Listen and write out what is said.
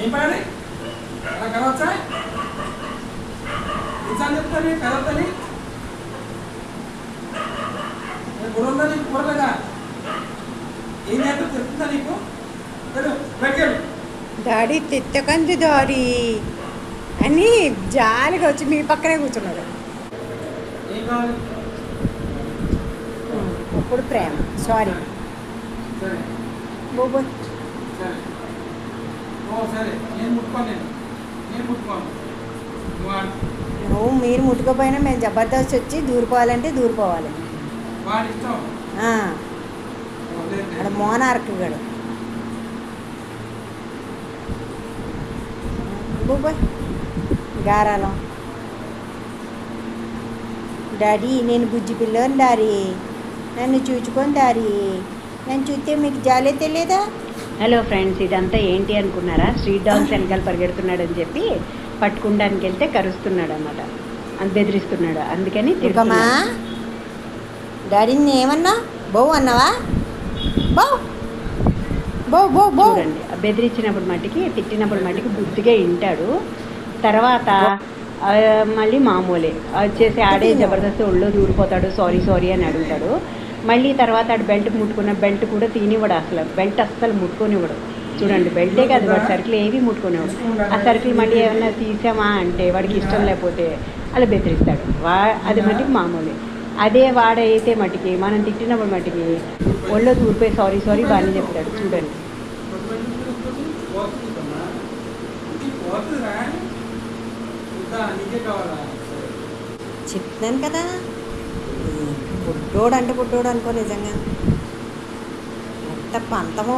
ఏం పడాలి అలా కలవచ్చా నిజాన్ని చెప్తాను కలవద్దని బుర్రందా నీకు బుర్రలేదా ఏం చేస్తా చెప్తుందా నీకు బయటకెళ్ళు డాడీ తిట్టకంది డాడీ అని జాలిగా వచ్చి మీ పక్కనే కూర్చున్నాడు. ఏం కావాలి అప్పుడు ప్రేమ సారీ సరే బోబో సరే సరే నేను ముట్టుకోను నేను ముట్టుకోను నువ్వు మీరు ముట్టుకోపోయినా మేము జబర్దస్త్ వచ్చి దూరిపోవాలంటే దూరిపోవాలి. వాడి ఇష్టం అక్కడ మోనార్క్ గడు బోబోయ్ గారాలం డాడీ నేను బుజ్జి పిల్లని డాడీ నన్ను చూచుకొని డాడీ నన్ను చూస్తే మీకు జాలే తెలియదా? హలో ఫ్రెండ్స్, ఇదంతా ఏంటి అనుకున్నారా? స్ట్రీట్ డాగ్స్ వెనకాల పరిగెడుతున్నాడని చెప్పి పట్టుకోవడానికి వెళ్తే కరుస్తున్నాడు అన్నమాట, అది బెదిరిస్తున్నాడు. అందుకని తిరుగమా డాడీని ఏమన్నా బౌ అన్నావా? బౌ బౌ బౌ బౌ చూడండి, బెదిరించినప్పుడు మట్టికి తిట్టినప్పుడు మట్టికి బుద్ధిగా వింటాడు. తర్వాత మళ్ళీ మామూలే వచ్చేసి ఆడే జబర్దస్త్ ఒళ్ళో దూరిపోతాడు, సారీ సారీ అని అడుగుతాడు. మళ్ళీ తర్వాత ఆడు బెల్ట్ ముట్టుకున్న బెల్ట్ కూడా తీనివ్వడు, అసలు బెల్ట్ అస్సలు ముట్టుకొనివ్వడు. చూడండి, బెల్టే కాదు వాడు సర్కిల్ ఏవి ముట్టుకునేవాడు. ఆ సర్కిల్ మళ్ళీ ఏమన్నా తీసామా అంటే వాడికి ఇష్టం లేకపోతే అలా బెదిరిస్తాడు. అది మట్టికి మామూలే. అదే వాడైతే మట్టికి మనం తిట్టినప్పుడు మట్టికి ఒళ్ళో దూరిపోయి సారీ సారీ బాగానే చెప్తాడు. చూడండి, చెప్తాను కదా బుడ్డోడు అంటే బుడ్డోడు అనుకో, నిజంగా ఎంత పంతమో.